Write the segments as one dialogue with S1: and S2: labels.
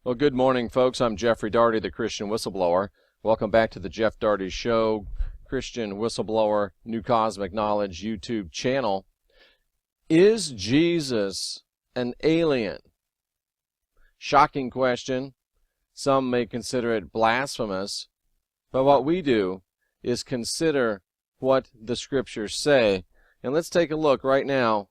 S1: Well, good morning, folks. I'm Jeffrey Daugherty, the Christian Whistleblower. Welcome back to the Jeff Daugherty Show, Christian Whistleblower, New Cosmic Knowledge YouTube channel. Is Jesus an alien? Shocking question. Some may consider it blasphemous. But what we do is consider what the scriptures say. And let's take a look right now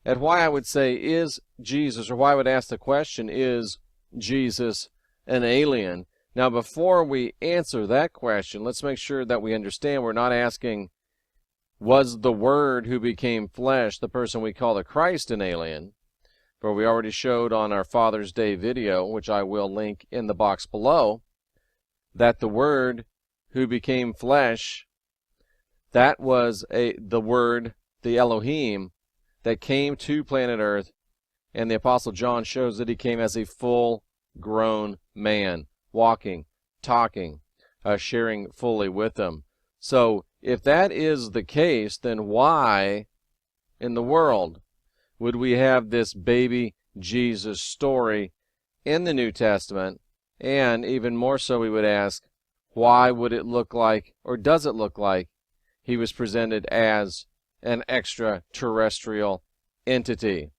S1: at why I would say is Jesus, or why I would ask the question, is Jesus an alien? Now, before we answer that question, let's make sure that we understand we're not asking, was the Word who became flesh, the person we call the Christ, an alien? For we already showed on our Father's Day video, which I will link in the box below, that the Word who became flesh, that was the Word, the Elohim, that came to planet Earth. And the Apostle John shows that he came as a full-grown man, walking, talking, sharing fully with them. So if that is the case, then why in the world would we have this baby Jesus story in the New Testament? And even more so, we would ask, why would it look like, or does it look like, he was presented as an extraterrestrial entity?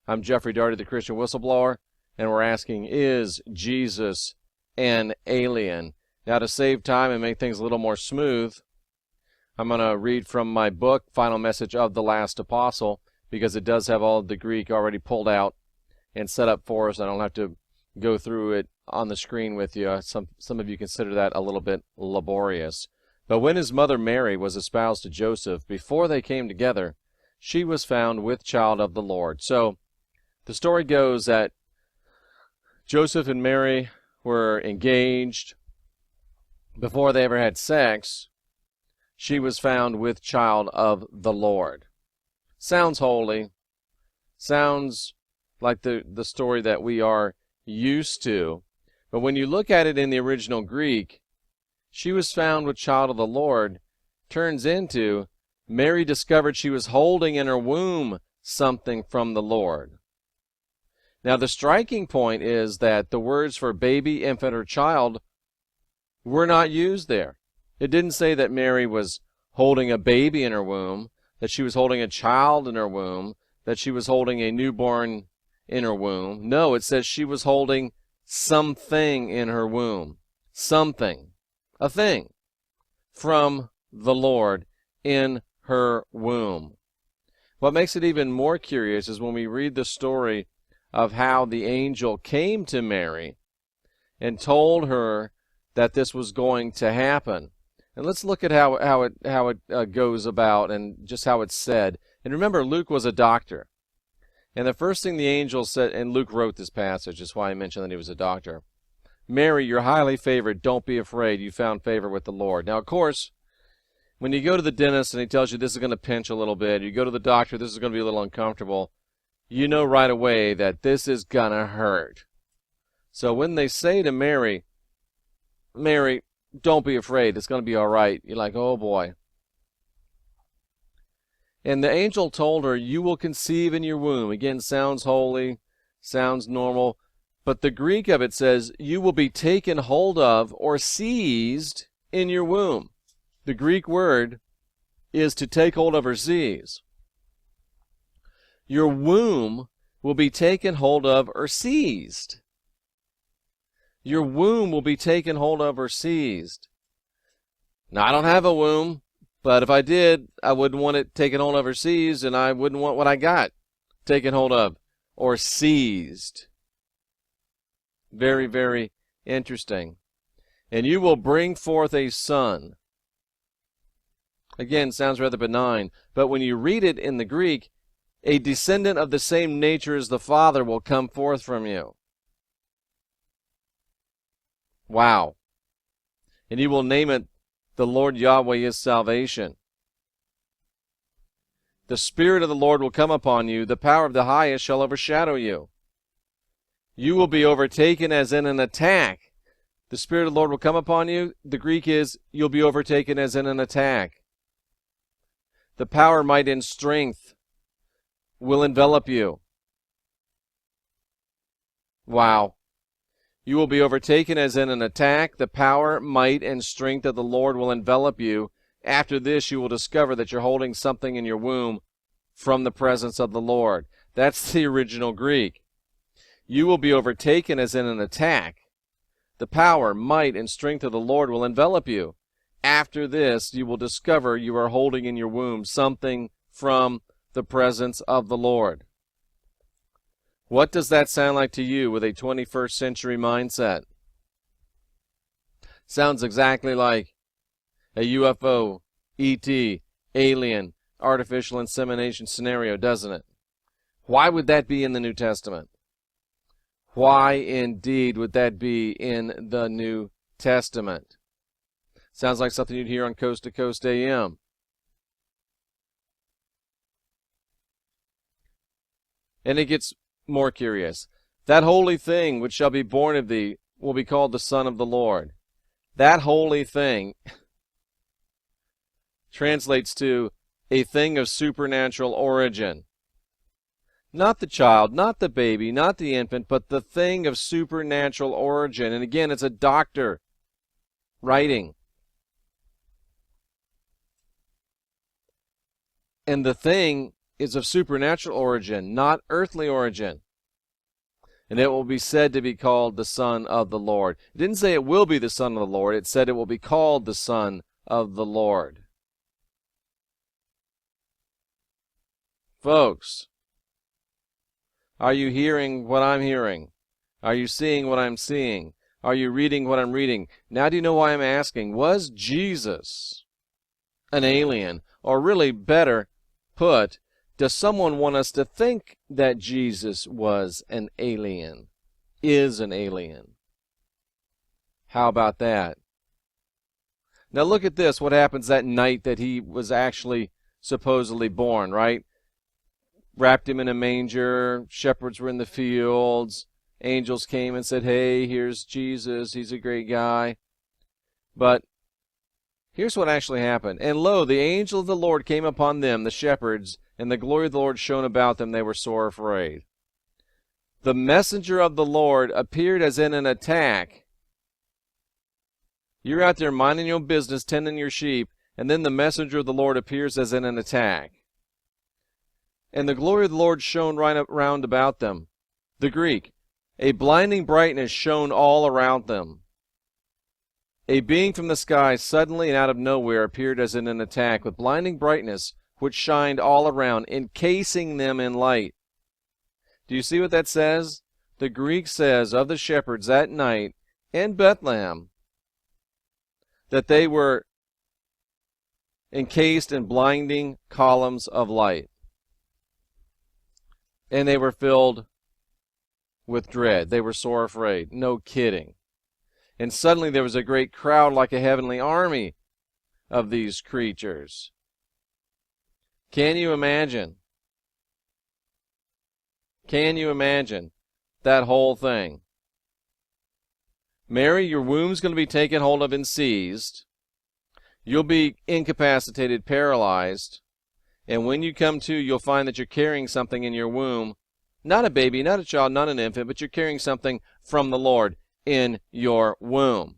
S1: I'm Jeffrey Daugherty, the Christian Whistleblower, and we're asking, is Jesus an alien? Now, to save time and make things a little more smooth, I'm going to read from my book, Final Message of the Last Apostle, because it does have all of the Greek already pulled out and set up for us. I don't have to go through it on the screen with you. Some of you consider that a little bit laborious. But when his mother Mary was espoused to Joseph, before they came together, she was found with child of the Lord. So the story goes that Joseph and Mary were engaged. Before they ever had sex, she was found with child of the Lord. Sounds holy. Sounds like the story that we are used to. But when you look at it in the original Greek, she was found with child of the Lord turns into Mary discovered she was holding in her womb something from the Lord. Now, the striking point is that the words for baby, infant, or child were not used there. It didn't say that Mary was holding a baby in her womb, that she was holding a child in her womb, that she was holding a newborn in her womb. No, it says she was holding something in her womb. Something. A thing. From the Lord in her womb. What makes it even more curious is when we read the story of how the angel came to Mary and told her that this was going to happen. And let's look at how it goes about and just how it's said. And remember, Luke was a doctor. And the first thing the angel said, and Luke wrote this passage, that's why I mentioned that he was a doctor. Mary, you're highly favored. Don't be afraid. You found favor with the Lord. Now, of course, when you go to the dentist and he tells you this is going to pinch a little bit, you go to the doctor, this is going to be a little uncomfortable, you know right away that this is going to hurt. So when they say to Mary, Mary, don't be afraid, it's going to be all right, you're like, oh boy. And the angel told her, you will conceive in your womb. Again, sounds holy, sounds normal. But the Greek of it says, you will be taken hold of or seized in your womb. The Greek word is to take hold of or seize. Your womb will be taken hold of or seized. Your womb will be taken hold of or seized. Now, I don't have a womb, but if I did, I wouldn't want it taken hold of or seized, and I wouldn't want what I got taken hold of or seized. Very, very interesting. And you will bring forth a son. Again, sounds rather benign, but when you read it in the Greek, a descendant of the same nature as the Father will come forth from you. Wow. And you will name it, the Lord Yahweh is salvation. The Spirit of the Lord will come upon you. The power of the highest shall overshadow you. You will be overtaken as in an attack. The Spirit of the Lord will come upon you. The Greek is, you'll be overtaken as in an attack. The power, might, and strength will envelop you. Wow. You will be overtaken as in an attack. The power, might, and strength of the Lord will envelop you. After this, you will discover that you're holding something in your womb from the presence of the Lord. That's the original Greek. You will be overtaken as in an attack. The power, might, and strength of the Lord will envelop you. After this, you will discover you are holding in your womb something from the presence of the Lord. What does that sound like to you with a 21st century mindset? Sounds exactly like a UFO, ET, alien, artificial insemination scenario, doesn't it? Why would that be in the New Testament? Why indeed would that be in the New Testament? Sounds like something you'd hear on Coast to Coast AM. And it gets more curious. That holy thing which shall be born of thee will be called the Son of the Lord. That holy thing translates to a thing of supernatural origin. Not the child, not the baby, not the infant, but the thing of supernatural origin. And again, it's a doctor writing. And the thing is of supernatural origin, not earthly origin. And it will be said to be called the Son of the Lord. It didn't say it will be the Son of the Lord. It said it will be called the Son of the Lord. Folks, are you hearing what I'm hearing? Are you seeing what I'm seeing? Are you reading what I'm reading? Now do you know why I'm asking? Was Jesus an alien? Or really better put, does someone want us to think that Jesus was an alien? Is an alien? How about that? Now look at this, what happens that night that he was actually supposedly born, right? Wrapped him in a manger, shepherds were in the fields, angels came and said, hey, here's Jesus, he's a great guy. But here's what actually happened. And lo, the angel of the Lord came upon them, the shepherds, and the glory of the Lord shone about them. They were sore afraid. The messenger of the Lord appeared as in an attack. You're out there minding your business, tending your sheep, and then the messenger of the Lord appears as in an attack. And the glory of the Lord shone right round about them. The Greek, a blinding brightness shone all around them. A being from the sky suddenly and out of nowhere appeared as in an attack with blinding brightness which shined all around, encasing them in light. Do you see what that says? The Greek says of the shepherds that night in Bethlehem that they were encased in blinding columns of light. And they were filled with dread. They were sore afraid. No kidding. And suddenly there was a great crowd like a heavenly army of these creatures. Can you imagine? Can you imagine that whole thing? Mary, your womb's going to be taken hold of and seized. You'll be incapacitated, paralyzed. And when you come to, you'll find that you're carrying something in your womb. Not a baby, not a child, not an infant, but you're carrying something from the Lord in your womb.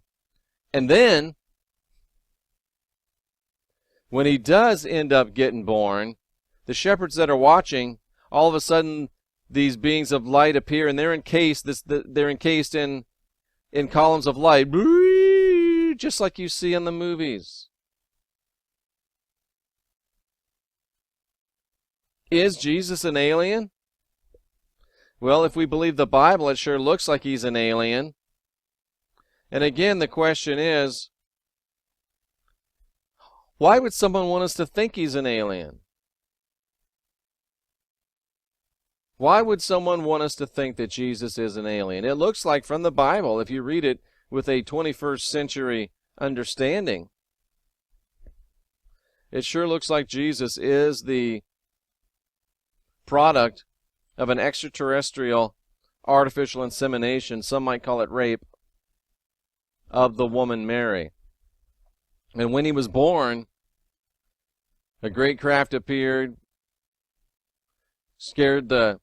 S1: And then, when he does end up getting born, the shepherds that are watching, all of a sudden these beings of light appear, and they're encased in columns of light, just like you see in the movies. Is Jesus an alien? Well, if we believe the Bible, it sure looks like he's an alien. And again, the question is, why would someone want us to think he's an alien? Why would someone want us to think that Jesus is an alien? It looks like from the Bible, if you read it with a 21st century understanding, it sure looks like Jesus is the product of an extraterrestrial artificial insemination, some might call it rape, of the woman Mary. And when he was born, a great craft appeared, scared the,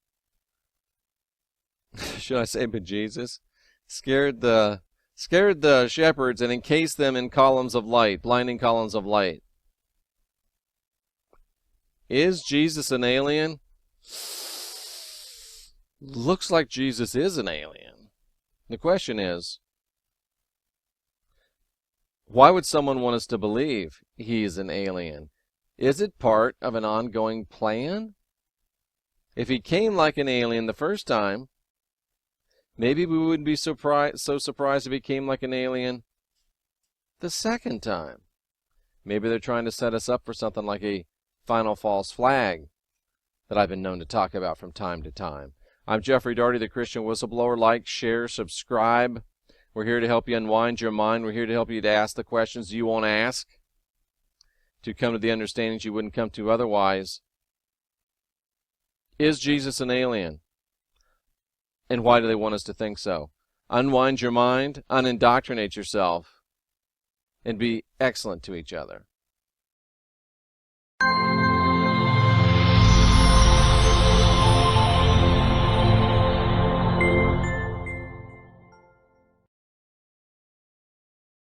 S1: should I say bejesus? Scared the shepherds and encased them in columns of light, blinding columns of light. Is Jesus an alien? Looks like Jesus is an alien. The question is, why would someone want us to believe he is an alien? Is it part of an ongoing plan? If he came like an alien the first time, maybe we wouldn't be so surprised if he came like an alien the second time. Maybe they're trying to set us up for something like a final false flag that I've been known to talk about from time to time. I'm Jeffrey Daugherty, the Christian Whistleblower. Like, share, subscribe. We're here to help you unwind your mind. We're here to help you to ask the questions you won't ask, to come to the understandings you wouldn't come to otherwise. Is Jesus an alien? And why do they want us to think so? Unwind your mind, unindoctrinate yourself, and be excellent to each other.